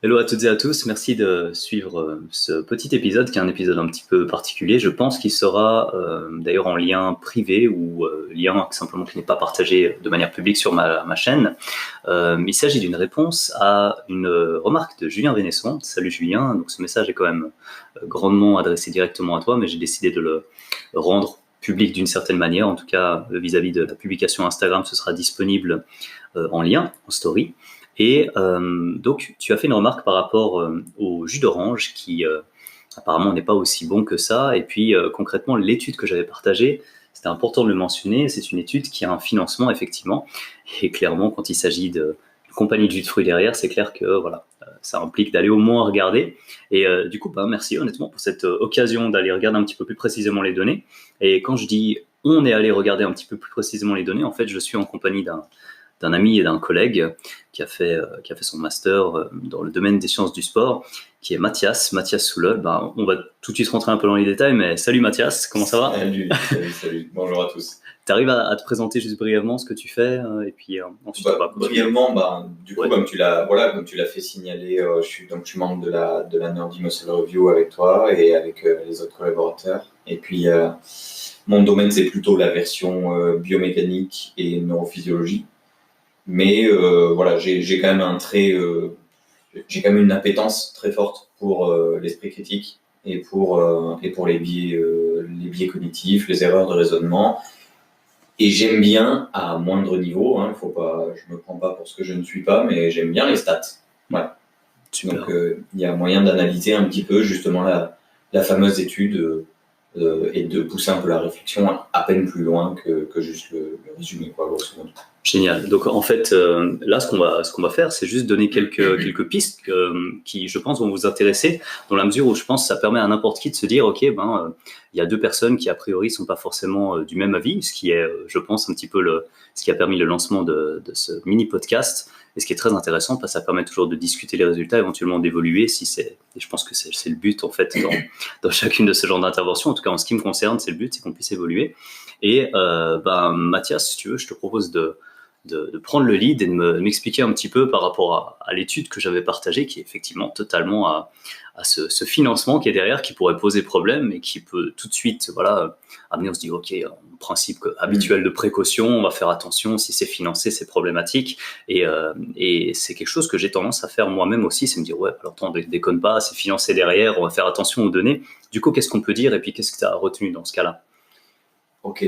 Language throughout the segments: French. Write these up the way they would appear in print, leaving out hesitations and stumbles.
Hello à toutes et à tous, merci de suivre ce petit épisode qui est un épisode un petit peu particulier. Je pense qu'il sera d'ailleurs en lien privé ou lien simplement qui n'est pas partagé de manière publique sur ma chaîne. Il s'agit d'une réponse à une remarque de Julien Vénesson. Salut Julien, donc ce message est quand même grandement adressé directement à toi, mais j'ai décidé de le rendre public d'une certaine manière. En tout cas, vis-à-vis de la publication Instagram, ce sera disponible en lien, en story. Et donc, tu as fait une remarque par rapport au jus d'orange qui apparemment n'est pas aussi bon que ça. Et puis, concrètement, l'étude que j'avais partagée, c'était important de le mentionner, c'est une étude qui a un financement, effectivement. Et clairement, quand il s'agit d'une compagnie de jus de fruits derrière, c'est clair que voilà, ça implique d'aller au moins regarder. Et du coup, merci honnêtement pour cette occasion d'aller regarder un petit peu plus précisément les données. Et quand je dis on est allé regarder un petit peu plus précisément les données, en fait, je suis en compagnie d'un ami et d'un collègue qui a fait son master dans le domaine des sciences du sport, qui est Mathias Soulol. On va tout de suite rentrer un peu dans les détails, mais salut Mathias, comment ça va? Salut, bonjour à tous. Tu arrives à te présenter juste brièvement ce que tu fais et puis ensuite on va continuer. Brièvement, du coup, comme tu l'as fait signaler, je suis membre de la Nerdy Muscle Review avec toi et avec les autres collaborateurs. Et puis, mon domaine, c'est plutôt la version biomécanique et neurophysiologie. Mais j'ai quand même j'ai quand même une appétence très forte pour l'esprit critique et pour les biais cognitifs, les erreurs de raisonnement. Et j'aime bien, à moindre niveau, je me prends pas pour ce que je ne suis pas, mais j'aime bien les stats. Voilà. Super. Donc il y a moyen d'analyser un petit peu justement la fameuse étude et de pousser un peu la réflexion à peine plus loin que juste le résumé, quoi, grosso modo. Génial. Donc en fait, là, ce qu'on va faire, c'est juste donner quelques pistes qui, je pense, vont vous intéresser, dans la mesure où je pense que ça permet à n'importe qui de se dire, ok, il y a deux personnes qui a priori sont pas forcément du même avis, ce qui est, je pense, un petit peu ce qui a permis le lancement de ce mini podcast. Et ce qui est très intéressant, parce que ça permet toujours de discuter les résultats, éventuellement d'évoluer, et je pense que c'est le but en fait dans chacune de ce genre d'interventions. En tout cas, en ce qui me concerne, c'est le but, c'est qu'on puisse évoluer. Et Mathias, si tu veux, je te propose de prendre le lead et de m'expliquer un petit peu par rapport à l'étude que j'avais partagée, qui est effectivement totalement à ce financement qui est derrière, qui pourrait poser problème et qui peut tout de suite amener, on se dit ok, en principe habituel de précaution, on va faire attention, si c'est financé, c'est problématique. Et c'est quelque chose que j'ai tendance à faire moi-même aussi, c'est me dire ouais, alors attends, déconne pas, c'est financé derrière, on va faire attention aux données. Du coup, qu'est-ce qu'on peut dire et puis qu'est-ce que tu as retenu dans ce cas-là? Ok.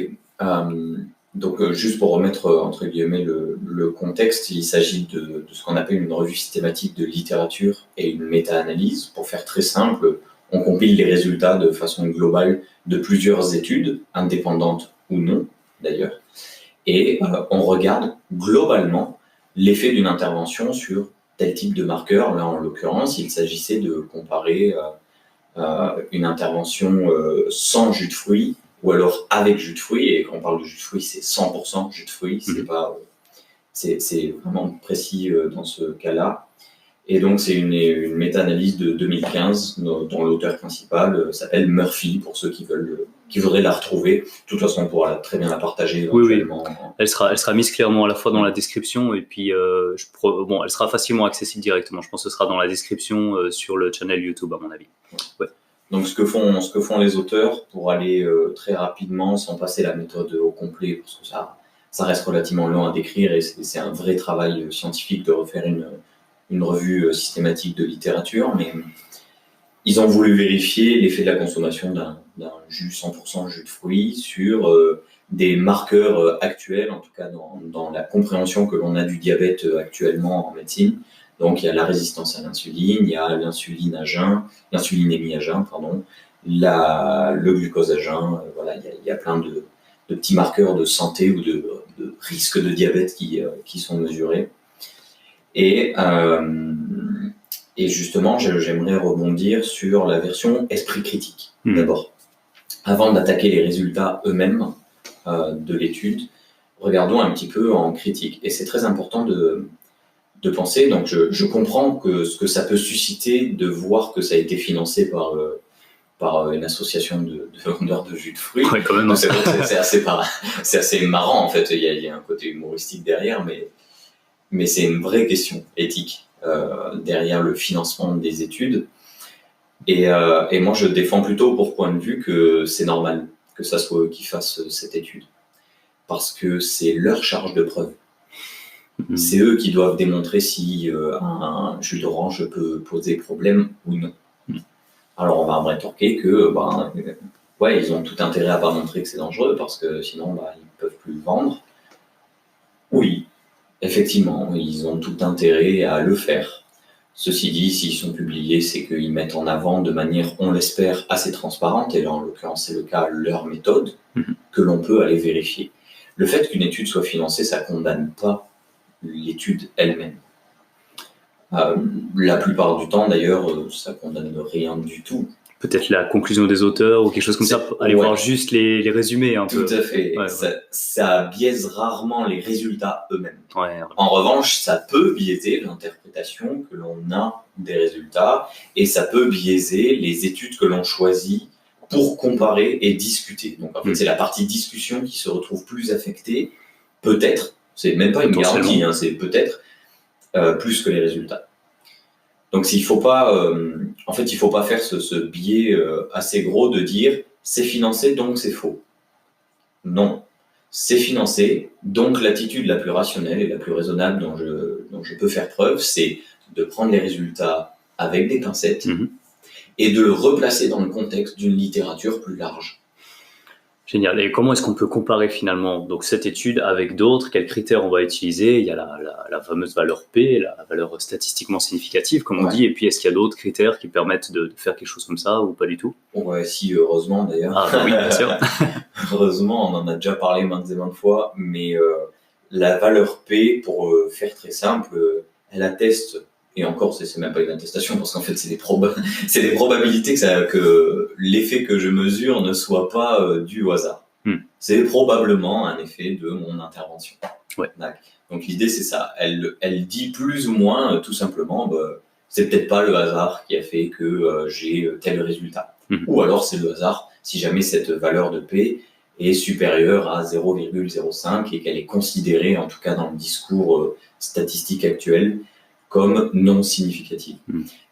Donc, juste pour remettre entre guillemets le contexte, il s'agit de ce qu'on appelle une revue systématique de littérature et une méta-analyse. Pour faire très simple, on compile les résultats de façon globale de plusieurs études, indépendantes ou non d'ailleurs, et on regarde globalement l'effet d'une intervention sur tel type de marqueur. Là, en l'occurrence, il s'agissait de comparer une intervention sans jus de fruits ou alors avec jus de fruits, et quand on parle de jus de fruits, c'est 100% jus de fruits, c'est vraiment précis dans ce cas-là. Et donc, c'est une méta-analyse de 2015 dont l'auteur principal s'appelle Murphy, pour ceux qui voudraient la retrouver. De toute façon, on pourra très bien la partager éventuellement. Oui. Elle sera mise clairement à la fois dans la description et puis elle sera facilement accessible directement. Je pense que ce sera dans la description sur le channel YouTube, à mon avis. Ouais. Donc, ce que font les auteurs pour aller très rapidement, sans passer la méthode au complet, parce que ça reste relativement long à décrire et c'est un vrai travail scientifique de refaire une revue systématique de littérature, mais ils ont voulu vérifier l'effet de la consommation d'un jus 100% jus de fruits sur des marqueurs actuels, en tout cas dans la compréhension que l'on a du diabète actuellement en médecine. Donc, il y a la résistance à l'insuline, il y a l'insulinémie à jeun, le glucose à jeun. Il y a plein de petits marqueurs de santé ou de risque de diabète qui sont mesurés. Et justement, j'aimerais rebondir sur la version esprit critique, d'abord. Avant d'attaquer les résultats eux-mêmes de l'étude, regardons un petit peu en critique. Et c'est très important de penser. Donc, je comprends ce que ça peut susciter de voir que ça a été financé par une association de vendeurs de jus de fruits. Ouais, quand même. Donc, c'est assez marrant, en fait. Il y a un côté humoristique derrière, mais c'est une vraie question éthique. derrière le financement des études. Et moi, je défends plutôt pour point de vue que c'est normal que ça soit eux qui fassent cette étude. Parce que c'est leur charge de preuve. C'est eux qui doivent démontrer si un jus d'orange peut poser problème ou non. Alors on va me rétorquer que ils ont tout intérêt à pas montrer que c'est dangereux parce que sinon ils peuvent plus le vendre. Oui, effectivement, ils ont tout intérêt à le faire. Ceci dit, s'ils sont publiés, c'est qu'ils mettent en avant de manière, on l'espère, assez transparente, et là en l'occurrence c'est le cas, leur méthode, que l'on peut aller vérifier. Le fait qu'une étude soit financée, ça condamne pas l'étude elle-même. La plupart du temps, d'ailleurs, ça condamne rien du tout. Peut-être la conclusion des auteurs ou quelque chose comme ça, aller voir juste les résumés un peu. Tout à fait. Ça biaise rarement les résultats eux-mêmes. Ouais. En revanche, ça peut biaiser l'interprétation que l'on a des résultats et ça peut biaiser les études que l'on choisit pour comparer et discuter. Donc en fait, c'est la partie discussion qui se retrouve plus affectée, peut-être, c'est même pas une garantie, c'est peut-être plus que les résultats. Donc il faut pas faire ce biais assez gros de dire c'est financé donc c'est faux. Non, c'est financé donc l'attitude la plus rationnelle et la plus raisonnable dont je peux faire preuve, c'est de prendre les résultats avec des pincettes et de le replacer dans le contexte d'une littérature plus large. Génial. Et comment est-ce qu'on peut comparer finalement donc cette étude avec d'autres? Quels critères on va utiliser? Il y a la fameuse valeur P, la valeur statistiquement significative, comme on dit. Et puis, est-ce qu'il y a d'autres critères qui permettent de faire quelque chose comme ça ou pas du tout? Ouais, si, heureusement d'ailleurs. Ah oui, bien sûr. Heureusement, on en a déjà parlé maintes et maintes fois, mais la valeur P, pour faire très simple, elle atteste, et encore, c'est même pas une attestation, parce qu'en fait, c'est des probabilités que l'effet que je mesure ne soit pas dû au hasard. C'est probablement un effet de mon intervention. Ouais. Donc l'idée, c'est ça. Elle dit plus ou moins, tout simplement, c'est peut-être pas le hasard qui a fait que j'ai tel résultat. Ou alors, c'est le hasard si jamais cette valeur de P est supérieure à 0,05 et qu'elle est considérée, en tout cas dans le discours statistique actuel, comme non significative.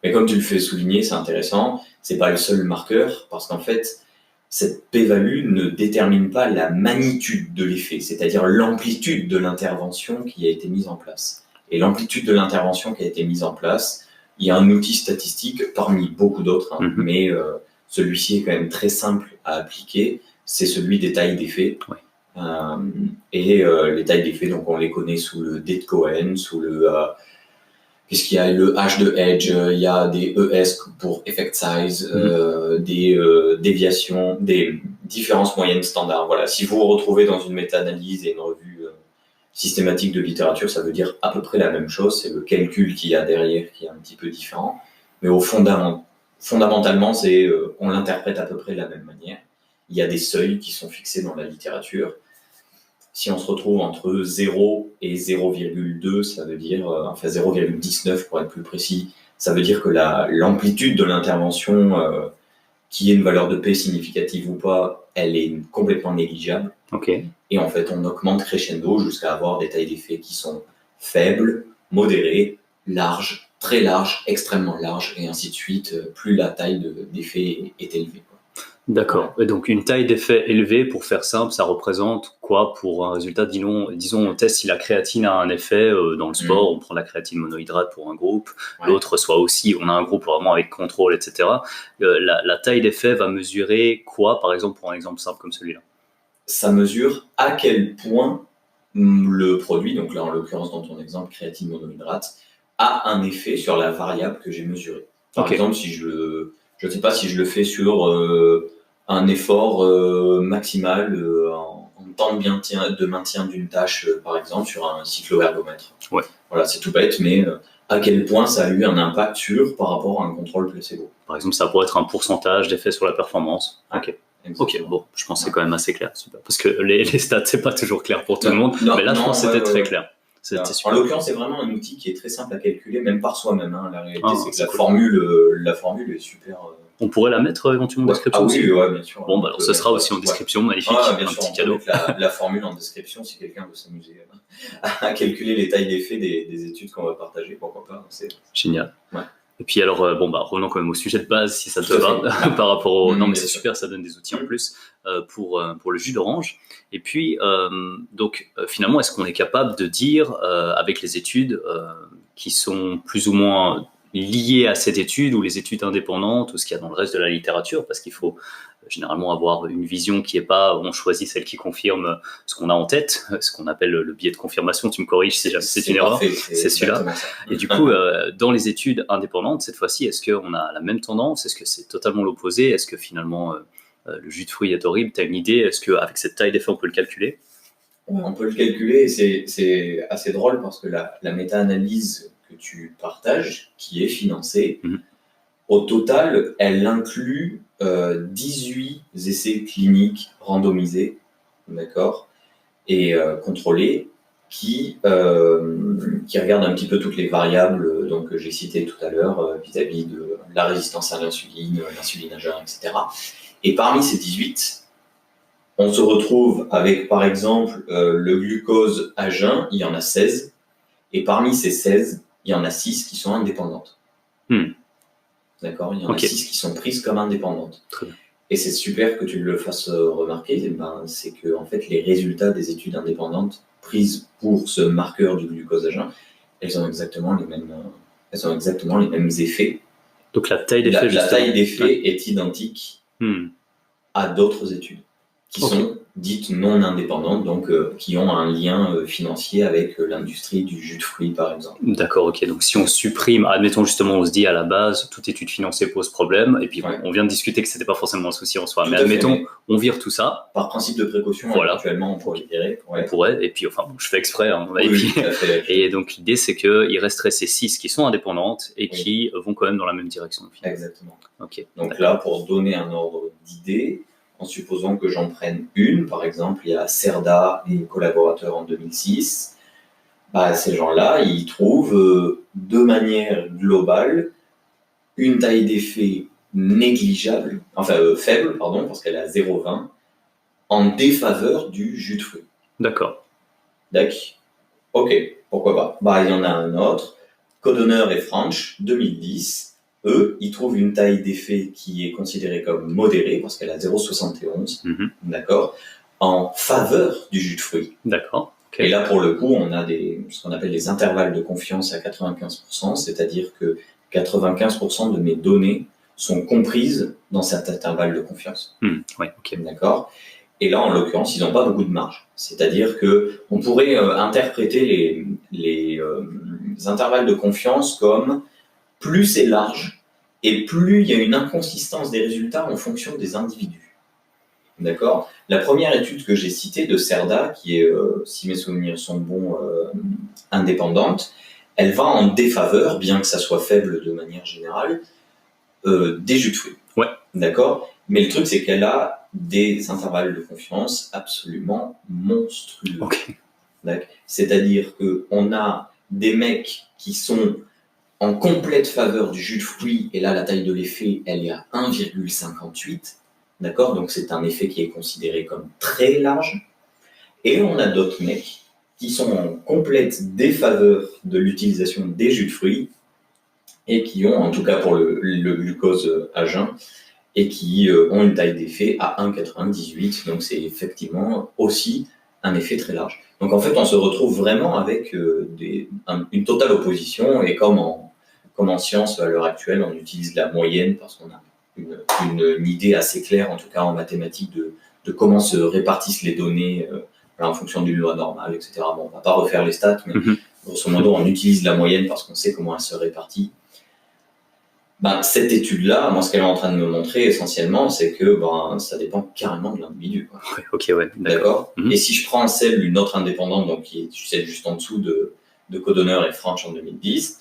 Mais comme tu le fais souligner, c'est intéressant, c'est pas le seul marqueur, parce qu'en fait, cette p-value ne détermine pas la magnitude de l'effet, c'est-à-dire l'amplitude de l'intervention qui a été mise en place. Et l'amplitude de l'intervention qui a été mise en place, il y a un outil statistique parmi beaucoup d'autres, mais celui-ci est quand même très simple à appliquer, c'est celui des tailles d'effet. Les tailles d'effet, donc on les connaît sous le D de Cohen, sous le... Qu'est-ce qu'il y a? Le H de Edge, il y a des ES pour effect size, des déviations, des différences moyennes standards. Voilà. Si vous vous retrouvez dans une méta-analyse et une revue systématique de littérature, ça veut dire à peu près la même chose. C'est le calcul qu'il y a derrière qui est un petit peu différent. Mais fondamentalement, on l'interprète à peu près de la même manière. Il y a des seuils qui sont fixés dans la littérature. Si on se retrouve entre 0 et 0,2, ça veut dire, 0,19 pour être plus précis, ça veut dire que l'amplitude de l'intervention, qui est une valeur de P significative ou pas, elle est complètement négligeable. Et en fait, on augmente crescendo jusqu'à avoir des tailles d'effet qui sont faibles, modérées, larges, très larges, extrêmement larges, et ainsi de suite, plus la taille d'effet est élevée. D'accord. Et donc, une taille d'effet élevée, pour faire simple, ça représente quoi pour un résultat? Disons, on teste si la créatine a un effet dans le sport, on prend la créatine monohydrate pour un groupe, l'autre soit aussi, on a un groupe vraiment avec contrôle, etc. La taille d'effet va mesurer quoi, par exemple, pour un exemple simple comme celui-là? Ça mesure à quel point le produit, donc là en l'occurrence dans ton exemple, créatine monohydrate, a un effet sur la variable que j'ai mesurée. Par exemple, si je ne sais pas si je le fais sur un effort maximal en temps de maintien d'une tâche, par exemple, sur un cycloergomètre. Voilà, c'est tout bête, mais à quel point ça a eu un impact par rapport à un contrôle placebo. Par exemple, ça pourrait être un pourcentage d'effet sur la performance. Ok, bon, je pense que c'est quand même assez clair. Super. Parce que les stats, c'est pas toujours clair pour tout le monde, mais là, je pense que c'était très clair. En l'occurrence, c'est vraiment un outil qui est très simple à calculer, même par soi-même. La réalité, c'est que la formule est super On pourrait la mettre éventuellement en description Ah aussi. oui, ouais, bien sûr. Bon, bah, alors ce sera aussi en description, magnifique, bien un sûr, petit on cadeau. peut mettre la formule en description si quelqu'un veut s'amuser à calculer les tailles d'effet des études qu'on va partager, pourquoi pas. Génial. Ouais. Et puis alors, revenons quand même au sujet de base, si ça te Tout à va, fait. par rapport au... Non, mais c'est sûr. super, ça donne des outils en plus pour le jus d'orange. Et puis, finalement, est-ce qu'on est capable de dire, avec les études qui sont plus ou moins liées à cette étude, ou les études indépendantes, ou ce qu'il y a dans le reste de la littérature, parce qu'il faut généralement avoir une vision qui est pas, on choisit celle qui confirme ce qu'on a en tête, ce qu'on appelle le biais de confirmation. Tu me corriges si jamais c'est une erreur, c'est celui-là. Et du coup, dans les études indépendantes, cette fois-ci, est-ce qu'on a la même tendance? Est-ce que c'est totalement l'opposé? Est-ce que finalement, le jus de fruits est horrible? Tu as une idée? Est-ce qu'avec cette taille d'effet, on peut le calculer? On peut le calculer, c'est assez drôle parce que la méta-analyse que tu partages, qui est financée, au total, elle inclut 18 essais cliniques randomisés, d'accord, et contrôlés, qui regardent un petit peu toutes les variables que j'ai citées tout à l'heure vis-à-vis de la résistance à l'insuline à jeun, etc. Et parmi ces 18, on se retrouve avec, par exemple, le glucose à jeun, il y en a 16, et parmi ces 16, il y en a 6 qui sont indépendantes. D'accord, il y en a 6 qui sont prises comme indépendantes. Très bien. Et c'est super que tu le fasses remarquer, c'est que en fait, les résultats des études indépendantes prises pour ce marqueur du glucose à jeun, elles ont exactement les mêmes effets. Donc la taille d'effet, la taille d'effet est identique à d'autres études qui sont dites non indépendantes, donc qui ont un lien financier avec l'industrie du jus de fruits, par exemple. D'accord, ok. Donc si on supprime, admettons justement, on se dit à la base, toute étude financée pose problème, et puis on vient de discuter que c'était pas forcément un souci en soi, mais admettons, on vire tout ça. Par principe de précaution, éventuellement, on pourrait le virer. On pourrait, et puis enfin, je fais exprès, hein, et donc l'idée c'est qu'il resterait ces 6 qui sont indépendantes et qui vont quand même dans la même direction. Exactement. Ok. Donc là, pour donner un ordre d'idée, en supposant que j'en prenne une, par exemple, il y a Cerda et collaborateurs en 2006, ces gens-là, ils trouvent de manière globale une taille d'effet négligeable, faible, parce qu'elle est à 0,20, en défaveur du jus de fruits. D'accord. Ok, pourquoi pas. Il y en a un autre, Codonner et Franch, 2010, eux, ils trouvent une taille d'effet qui est considérée comme modérée, parce qu'elle a 0,71, d'accord, en faveur du jus de fruits. D'accord. Et là, pour le coup, on a ce qu'on appelle des intervalles de confiance à 95%, c'est-à-dire que 95% de mes données sont comprises dans cet intervalle de confiance. D'accord. Et là, en l'occurrence, ils n'ont pas beaucoup de marge. C'est-à-dire qu'on pourrait interpréter les intervalles de confiance comme plus c'est large et plus il y a une inconsistance des résultats en fonction des individus. D'accord ? La première étude que j'ai citée de Cerda, qui est, si mes souvenirs sont bons, indépendante, elle va en défaveur, bien que ça soit faible de manière générale, des jus de fruits. Ouais. D'accord ? Mais le truc, c'est qu'elle a des intervalles de confiance absolument monstrueux. C'est-à-dire qu'on a des mecs qui sont en complète faveur du jus de fruits, et là, la taille de l'effet, elle est à 1,58. D'accord ? Donc, c'est un effet qui est considéré comme très large. Et on a d'autres mecs qui sont en complète défaveur de l'utilisation des jus de fruits, et qui ont, en tout cas pour le glucose à jeun, et qui ont une taille d'effet à 1,98. Donc, c'est effectivement aussi un effet très large. Donc, en fait, on se retrouve vraiment avec une totale opposition, et comme en science, à l'heure actuelle, on utilise la moyenne parce qu'on a une idée assez claire, en tout cas en mathématiques, de comment se répartissent les données en fonction d'une loi normale, etc. Bon, on ne va pas refaire les stats, mais grosso modo, on utilise la moyenne parce qu'on sait comment elle se répartit. Cette étude-là, moi, ce qu'elle est en train de me montrer essentiellement, c'est que ça dépend carrément de l'individu. D'accord. Et si je prends une autre indépendante, donc qui est celle juste en dessous de Codonner et Franch en 2010,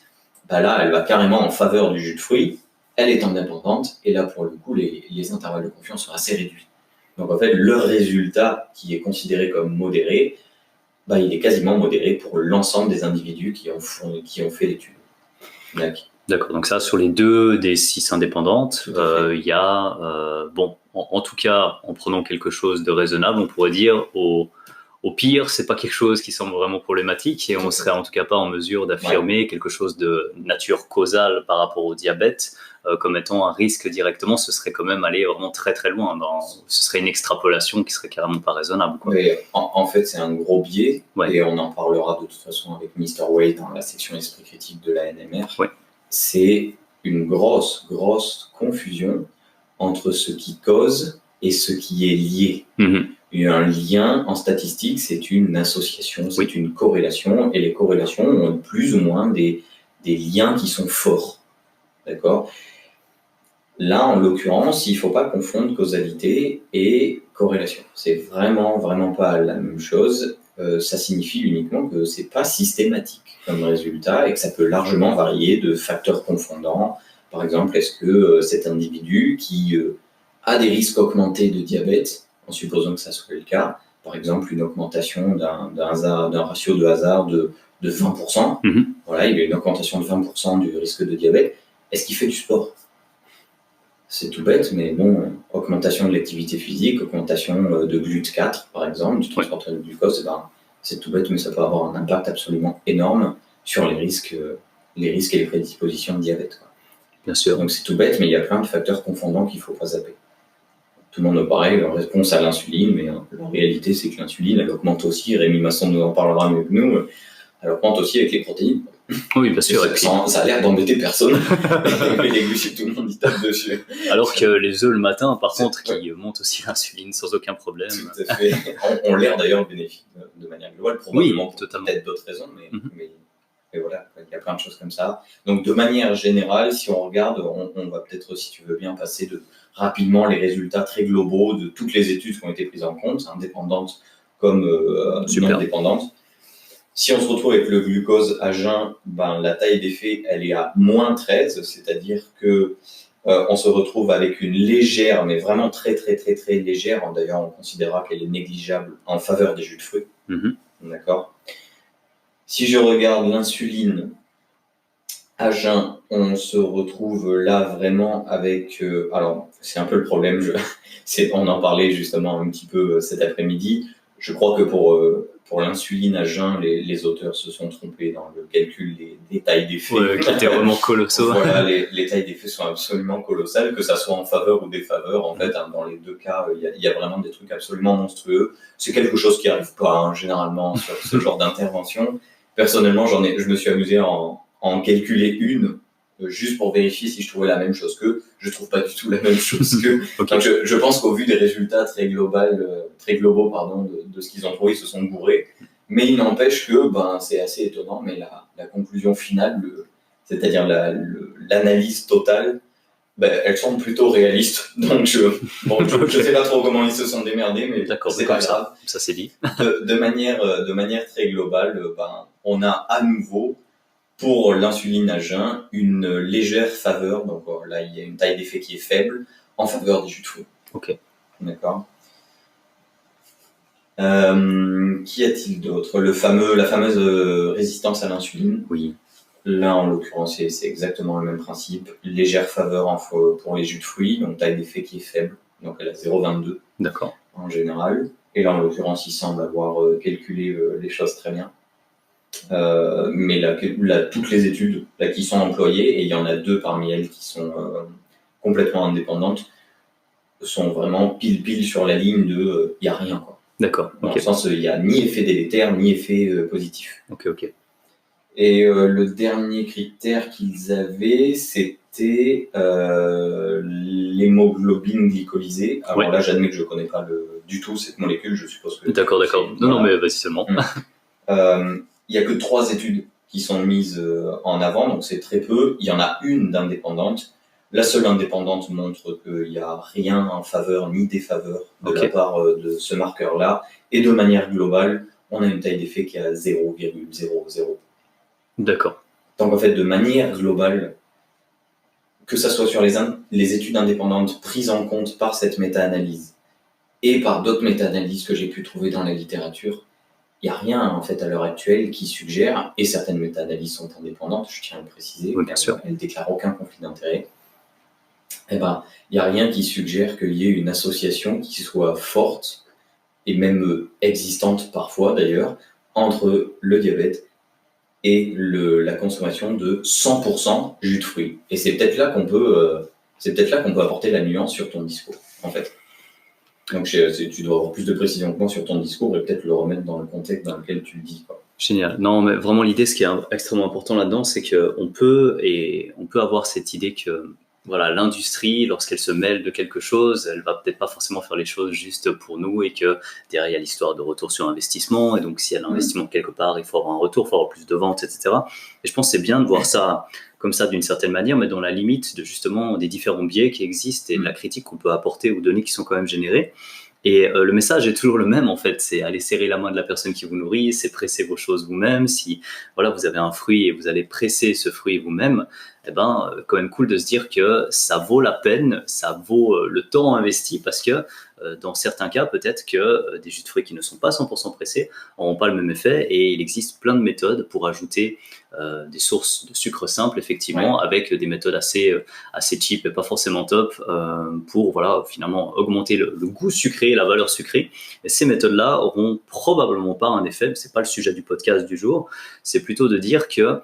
là, elle va carrément en faveur du jus de fruits, elle est indépendante, et là, pour le coup, les intervalles de confiance sont assez réduits. Donc, en fait, le résultat qui est considéré comme modéré, il est quasiment modéré pour l'ensemble des individus qui ont fait l'étude. D'accord, donc ça, sur les 2 des 6 indépendantes, Tout à fait. il y a, bon, en tout cas, en prenant quelque chose de raisonnable, on pourrait dire, au pire, c'est pas quelque chose qui semble vraiment problématique et Tout on à fait. serait en tout cas pas en mesure d'affirmer quelque chose de nature causale par rapport au diabète comme étant un risque directement. Ce serait quand même aller vraiment très très loin. Ce serait une extrapolation qui serait carrément pas raisonnable, quoi. Oui, en fait, c'est un gros biais, Ouais. et on en parlera de toute façon avec Mr. Wade dans la section esprit critique de la NMR. Ouais. C'est une grosse confusion entre ce qui cause et ce qui est lié. Mm-hmm. Et un lien en statistique, c'est une association, c'est une corrélation, et les corrélations ont plus ou moins des liens qui sont forts. D'accord ? Là, en l'occurrence, il ne faut pas confondre causalité et corrélation. C'est vraiment pas la même chose. Ça signifie uniquement que c'est pas systématique comme résultat et que ça peut largement varier de facteurs confondants. Par exemple, est-ce que cet individu qui a des risques augmentés de diabète, en supposant que ça soit le cas, par exemple une augmentation d'un ratio de hasard de 20%, voilà, il y a une augmentation de 20% du risque de diabète, est-ce qu'il fait du sport ? C'est tout bête, mais bon, augmentation de l'activité physique, augmentation de GLUT4, par exemple, du transporteur de glucose, c'est tout bête, mais ça peut avoir un impact absolument énorme sur les risques et les prédispositions de diabète, quoi. Bien sûr. Donc c'est tout bête, mais il y a plein de facteurs confondants qu'il ne faut pas zapper. Tout le monde me paraît réponse à l'insuline, mais la réalité, c'est que l'insuline, elle augmente aussi, Rémi Masson nous en parlera mieux que nous, elle augmente aussi avec les protéines. Oui, bien sûr. Ça a l'air d'embêter personne. Mais les glucides, tout le monde y tape dessus. Alors que les œufs le matin, par contre, qui montent aussi l'insuline sans aucun problème. Tout à fait. On l'air d'ailleurs bénéfique de manière globale, probablement pour peut-être d'autres raisons, mais voilà, il y a plein de choses comme ça. Donc de manière générale, si on regarde, on va peut-être, si tu veux bien, passer rapidement les résultats très globaux de toutes les études qui ont été prises en compte, indépendantes comme non indépendantes. Si on se retrouve avec le glucose à jeun, la taille d'effet, elle est à moins 13, c'est-à-dire que on se retrouve avec une légère, mais vraiment très légère, d'ailleurs on considérera qu'elle est négligeable en faveur des jus de fruits. D'accord ? Si je regarde l'insuline à jeun, on se retrouve là vraiment avec... alors, c'est un peu le problème, on en parlait justement un petit peu cet après-midi. Je crois que pour l'insuline à jeun, les auteurs se sont trompés dans le calcul des tailles d'effet. Qui étaient vraiment colossaux. Voilà, les tailles d'effet sont absolument colossales, que ça soit en faveur ou défaveur. En fait, dans les deux cas, il y a vraiment des trucs absolument monstrueux. C'est quelque chose qui n'arrive pas généralement sur ce genre d'intervention. Personnellement, je me suis amusé à en calculer une, juste pour vérifier si je trouvais la même chose qu'eux. Je trouve pas du tout la même chose qu'eux. Okay. Donc je pense qu'au vu des résultats très globaux, de ce qu'ils ont trouvé, ils se sont bourrés. Mais il n'empêche que c'est assez étonnant, mais la conclusion finale, c'est-à-dire l'analyse totale, elle semble plutôt réaliste. Donc je sais pas trop comment ils se sont démerdés, mais c'est pas grave. Ça c'est dit. de manière très globale, on a à nouveau, pour l'insuline à jeun, une légère faveur. Donc là, il y a une taille d'effet qui est faible en faveur des jus de fruits. Ok. D'accord. Qu'y a-t-il d'autre ? La fameuse résistance à l'insuline. Oui. Là, en l'occurrence, c'est exactement le même principe. Légère faveur pour les jus de fruits, donc taille d'effet qui est faible. Donc elle a 0,22. D'accord. En général. Et là, en l'occurrence, il semble avoir calculé les choses très bien. Mais là, toutes les études qui sont employées, et il y en a 2 parmi elles qui sont complètement indépendantes, sont vraiment pile sur la ligne de il n'y a rien, quoi. D'accord. Dans le sens, il n'y a ni effet délétère, ni effet positif. Ok. Et le dernier critère qu'ils avaient, c'était l'hémoglobine glycolysée. Alors là, j'admets que je ne connais pas du tout cette molécule, je suppose que... D'accord. Non, mais vas-y seulement. Il n'y a que 3 études qui sont mises en avant, donc c'est très peu. Il y en a une d'indépendante. La seule indépendante montre qu'il n'y a rien en faveur ni défaveur de la part de ce marqueur-là. Et de manière globale, on a une taille d'effet qui est à 0,00. D'accord. Donc en fait, de manière globale, que ça soit sur les études indépendantes prises en compte par cette méta-analyse et par d'autres méta-analyses que j'ai pu trouver dans la littérature, il n'y a rien en fait à l'heure actuelle qui suggère, et certaines méta-analyses sont indépendantes, je tiens à le préciser, Oui, bien sûr. elles ne déclarent aucun conflit d'intérêt, eh ben, il n'y a rien qui suggère qu'il y ait une association qui soit forte, et même existante parfois d'ailleurs, entre le diabète et la consommation de 100% jus de fruits. Et c'est peut-être là qu'on peut apporter la nuance sur ton discours, en fait. Donc tu dois avoir plus de précision que moi sur ton discours et peut-être le remettre dans le contexte dans lequel tu le dis, quoi. Génial. Non, mais vraiment l'idée, ce qui est extrêmement important là-dedans, c'est qu'on peut avoir cette idée que voilà, l'industrie, lorsqu'elle se mêle de quelque chose, elle va peut-être pas forcément faire les choses juste pour nous et que derrière il y a l'histoire de retour sur investissement et donc s'il y a l'investissement quelque part, il faut avoir un retour, il faut avoir plus de ventes, etc. Et je pense que c'est bien de voir ça comme ça d'une certaine manière, mais dans la limite de justement des différents biais qui existent et de la critique qu'on peut apporter aux données qui sont quand même générées. Et le message est toujours le même en fait, c'est aller serrer la main de la personne qui vous nourrit, c'est presser vos choses vous-même. Si voilà vous avez un fruit et vous allez presser ce fruit vous-même, eh ben quand même cool de se dire que ça vaut la peine, ça vaut le temps investi parce que dans certains cas peut-être que des jus de fruits qui ne sont pas 100% pressés n'auront pas le même effet et il existe plein de méthodes pour ajouter des sources de sucre simple effectivement avec des méthodes assez cheap et pas forcément top pour voilà finalement augmenter le goût sucré, la valeur sucrée. Et ces méthodes-là auront probablement pas un effet. C'est pas le sujet du podcast du jour. C'est plutôt de dire que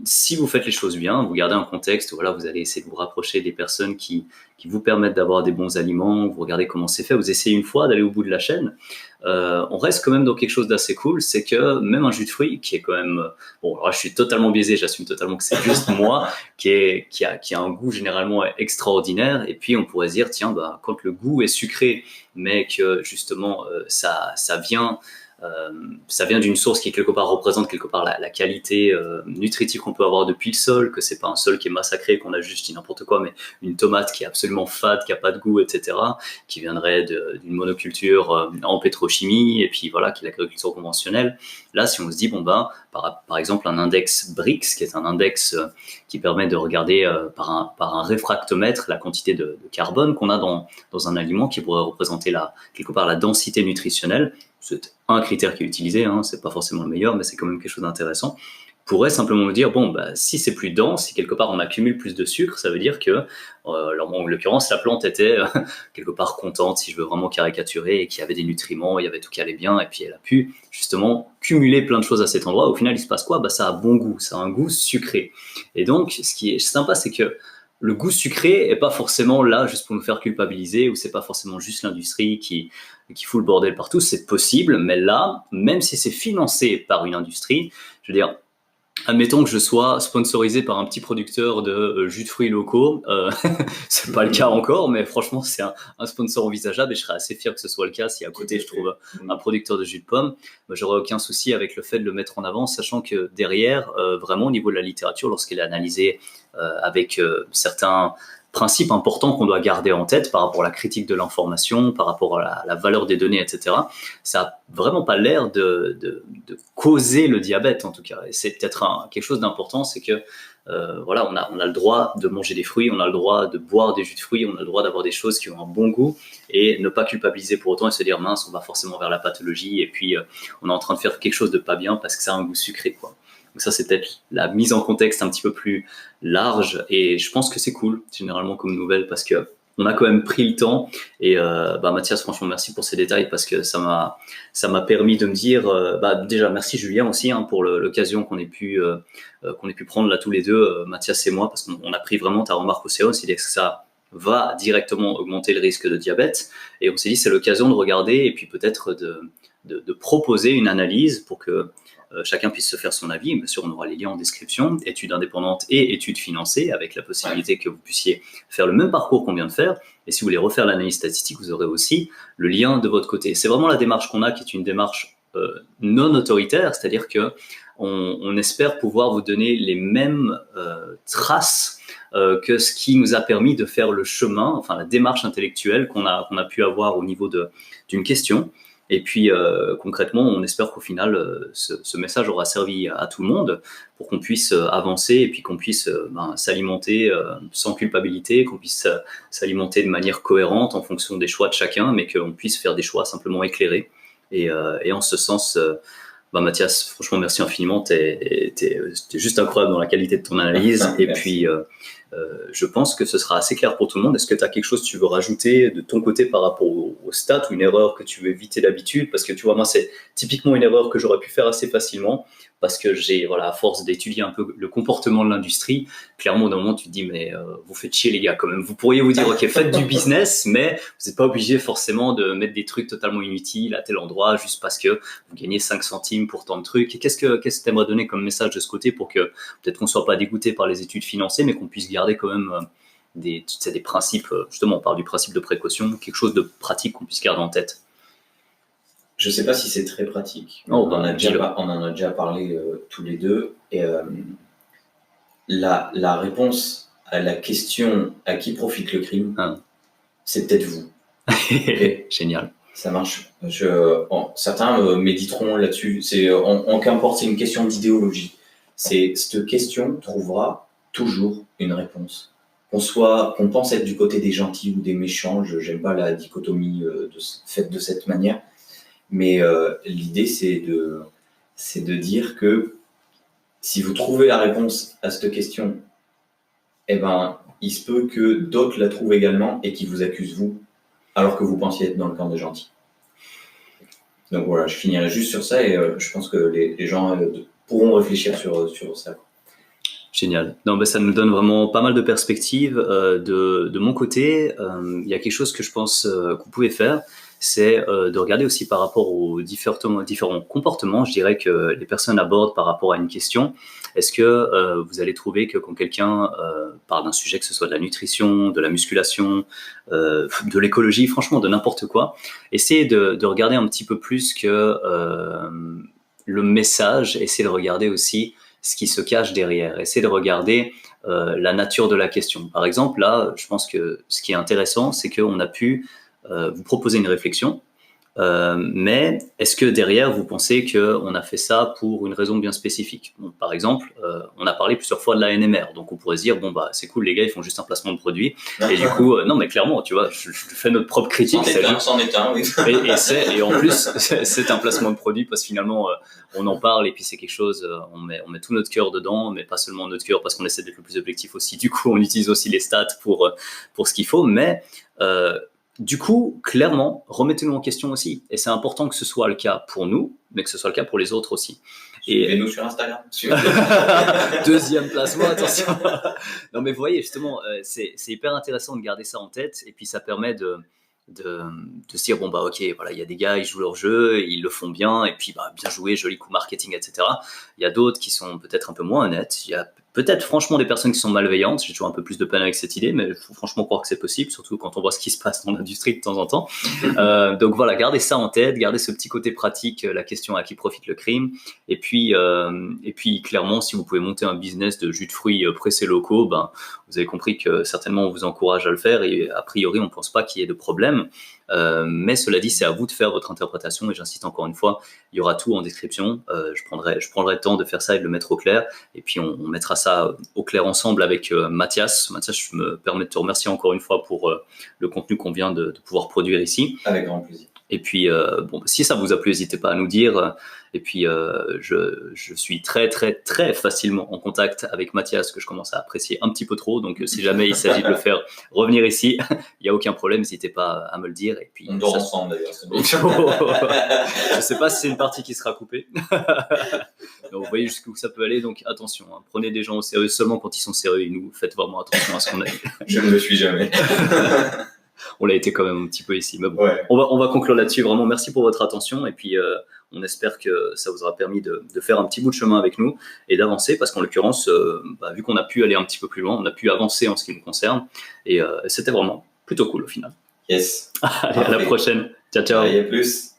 si vous faites les choses bien, vous gardez un contexte, voilà, vous allez essayer de vous rapprocher des personnes qui vous permettent d'avoir des bons aliments, vous regardez comment c'est fait, vous essayez une fois d'aller au bout de la chaîne. On reste quand même dans quelque chose d'assez cool, c'est que même un jus de fruits qui est quand même bon, alors je suis totalement biaisé, j'assume totalement que c'est juste moi qui a un goût généralement extraordinaire. Et puis on pourrait se dire tiens bah quand le goût est sucré, mais que justement ça vient d'une source qui quelque part représente quelque part la qualité nutritive qu'on peut avoir depuis le sol, que c'est pas un sol qui est massacré, qu'on a juste dit n'importe quoi, mais une tomate qui est absolument fade, qui a pas de goût, etc., qui viendrait d'une monoculture en pétrochimie, et puis voilà, qui est l'agriculture conventionnelle. Là, si on se dit bon ben, par exemple un index BRICS, qui est un index qui permet de regarder par un réfractomètre la quantité de carbone qu'on a dans un aliment, qui pourrait représenter quelque part la densité nutritionnelle. C'est un critère qui est utilisé, hein, c'est pas forcément le meilleur, mais c'est quand même quelque chose d'intéressant. Pourrait simplement me dire bon bah si c'est plus dense, si quelque part on accumule plus de sucre, ça veut dire que en l'occurrence la plante était quelque part contente, si je veux vraiment caricaturer, et qu'il y avait des nutriments, il y avait tout qui allait bien, et puis elle a pu justement cumuler plein de choses à cet endroit. Au final il se passe quoi? Bah ça a bon goût, ça a un goût sucré. Et donc ce qui est sympa, c'est que le goût sucré est pas forcément là juste pour nous faire culpabiliser, ou c'est pas forcément juste l'industrie qui fout le bordel partout. C'est possible, mais là, même si c'est financé par une industrie, je veux dire, admettons que je sois sponsorisé par un petit producteur de jus de fruits locaux, c'est pas le cas encore, mais franchement c'est un sponsor envisageable et je serais assez fier que ce soit le cas. Si à côté je trouve un producteur de jus de pomme, bah, j'aurais aucun souci avec le fait de le mettre en avant, sachant que derrière, vraiment au niveau de la littérature, lorsqu'elle est analysée avec certains principes importants qu'on doit garder en tête par rapport à la critique de l'information, par rapport à la valeur des données, etc. Ça a vraiment pas l'air de causer le diabète, en tout cas. Et c'est peut-être quelque chose d'important, c'est que voilà, on a le droit de manger des fruits, on a le droit de boire des jus de fruits, on a le droit d'avoir des choses qui ont un bon goût et ne pas culpabiliser pour autant et se dire mince, on va forcément vers la pathologie et puis on est en train de faire quelque chose de pas bien parce que ça a un goût sucré, quoi. Donc ça, c'est peut-être la mise en contexte un petit peu plus large et je pense que c'est cool, généralement, comme nouvelle, parce que on a quand même pris le temps et bah Mathias, franchement, merci pour ces détails parce que ça m'a permis de me dire, bah déjà merci Julien aussi hein, pour l'occasion qu'on ait pu prendre là tous les deux, Mathias et moi, parce qu'on a pris vraiment ta remarque au CO, c'est-à-dire que ça va directement augmenter le risque de diabète et on s'est dit c'est l'occasion de regarder et puis peut-être de proposer une analyse pour que chacun puisse se faire son avis. Bien sûr, on aura les liens en description, études indépendantes et études financées, avec la possibilité que vous puissiez faire le même parcours qu'on vient de faire. Et si vous voulez refaire l'analyse statistique, vous aurez aussi le lien de votre côté. C'est vraiment la démarche qu'on a, qui est une démarche non autoritaire, c'est-à-dire que on espère pouvoir vous donner les mêmes traces que ce qui nous a permis de faire le chemin, enfin la démarche intellectuelle qu'on a pu avoir au niveau d'une question. Et puis concrètement, on espère qu'au final, ce message aura servi à tout le monde pour qu'on puisse avancer et puis qu'on puisse s'alimenter sans culpabilité, qu'on puisse s'alimenter de manière cohérente en fonction des choix de chacun, mais qu'on puisse faire des choix simplement éclairés Et en ce sens, Mathias, franchement, merci infiniment. T'es juste incroyable dans la qualité de ton analyse. Et puis, je pense que ce sera assez clair pour tout le monde. Est-ce que tu as quelque chose que tu veux rajouter de ton côté par rapport au stats ou une erreur que tu veux éviter d'habitude? Parce que tu vois, moi, c'est typiquement une erreur que j'aurais pu faire assez facilement parce que à force d'étudier un peu le comportement de l'industrie, clairement, d'un moment, tu te dis, mais vous faites chier, les gars, quand même. Vous pourriez vous dire, OK, faites du business, mais vous n'êtes pas obligé forcément de mettre des trucs totalement inutiles à tel endroit juste parce que vous gagnez 5 centimes pour tant de trucs. Et qu'est-ce que tu aimerais donner comme message de ce côté pour que peut-être qu'on ne soit pas dégoûté par les études financées, mais qu'on puisse garder quand même des principes, justement, on parle du principe de précaution, quelque chose de pratique qu'on puisse garder en tête. Je ne sais pas si c'est très pratique. On en a déjà parlé tous les deux. Et la réponse à la question « à qui profite le crime ?» c'est peut-être vous. Okay. Génial. Ça marche. Certains méditeront là-dessus. Qu'importe, c'est une question d'idéologie. Cette question trouvera toujours une réponse. Qu'on pense être du côté des gentils ou des méchants, j'aime pas la dichotomie faite de cette manière. Mais l'idée, c'est de dire que si vous trouvez la réponse à cette question, il se peut que d'autres la trouvent également et qu'ils vous accusent vous, alors que vous pensiez être dans le camp des gentils. Donc voilà, je finirai juste sur ça et je pense que les gens pourront réfléchir sur ça. Génial. Non, ça nous donne vraiment pas mal de perspectives. De mon côté, il y a quelque chose que je pense que vous pouvez faire, c'est de regarder aussi par rapport aux différents comportements, je dirais, que les personnes abordent par rapport à une question. Est-ce que vous allez trouver que quand quelqu'un parle d'un sujet, que ce soit de la nutrition, de la musculation, de l'écologie, franchement de n'importe quoi, essayez de regarder un petit peu plus que le message, essayez de regarder aussi ce qui se cache derrière, essayez de regarder la nature de la question. Par exemple, là, je pense que ce qui est intéressant, c'est qu'on a pu vous proposer une réflexion, mais est-ce que derrière vous pensez qu'on a fait ça pour une raison bien spécifique? Bon, par exemple, on a parlé plusieurs fois de la NMR, donc on pourrait se dire c'est cool, les gars, ils font juste un placement de produit, et du coup non mais clairement, tu vois, je fais notre propre critique. C'en est un, oui. et en plus c'est un placement de produit parce que finalement on en parle et puis c'est quelque chose, on met tout notre cœur dedans, mais pas seulement notre cœur parce qu'on essaie d'être le plus objectif aussi. Du coup, on utilise aussi les stats pour ce qu'il faut, mais du coup, clairement, remettez-nous en question aussi. Et c'est important que ce soit le cas pour nous, mais que ce soit le cas pour les autres aussi. Suivez-nous sur Instagram. Deuxième placement, attention. Non, mais vous voyez, justement, c'est hyper intéressant de garder ça en tête. Et puis, ça permet de se dire, ok, voilà, il y a des gars, ils jouent leur jeu, ils le font bien, et puis, bien joué, joli coup marketing, etc. Il y a d'autres qui sont peut-être un peu moins honnêtes. Il y a peut-être franchement des personnes qui sont malveillantes. J'ai toujours un peu plus de peine avec cette idée, mais il faut franchement croire que c'est possible, surtout quand on voit ce qui se passe dans l'industrie de temps en temps. Donc voilà, gardez ça en tête, gardez ce petit côté pratique, la question à qui profite le crime. Et puis clairement, si vous pouvez monter un business de jus de fruits pressés locaux, vous avez compris que certainement on vous encourage à le faire et a priori on ne pense pas qu'il y ait de problème. Mais cela dit, c'est à vous de faire votre interprétation et j'insiste encore une fois, il y aura tout en description. Je prendrai le temps de faire ça et de le mettre au clair et puis on mettra ça au clair ensemble avec Mathias. Mathias, je me permets de te remercier encore une fois pour le contenu qu'on vient de pouvoir produire ici. Avec grand plaisir. Et puis, si ça vous a plu, n'hésitez pas à nous dire. Et puis, je suis très, très, très facilement en contact avec Mathias, que je commence à apprécier un petit peu trop. Donc, si jamais il s'agit de le faire revenir ici, il n'y a aucun problème, n'hésitez pas à me le dire. Et puis, on dort ensemble d'ailleurs. Je ne sais pas si c'est une partie qui sera coupée. Donc, vous voyez jusqu'où ça peut aller. Donc, attention, prenez des gens au sérieux seulement quand ils sont sérieux. Et nous, faites vraiment attention à ce qu'on a dit. Je ne le suis jamais. On l'a été quand même un petit peu ici. Mais bon, ouais. on va conclure là-dessus. Vraiment, merci pour votre attention. Et puis, on espère que ça vous aura permis de faire un petit bout de chemin avec nous et d'avancer. Parce qu'en l'occurrence, vu qu'on a pu aller un petit peu plus loin, on a pu avancer en ce qui nous concerne. Et c'était vraiment plutôt cool au final. Yes. Allez, à la prochaine. Ciao, ciao. Allez, à plus.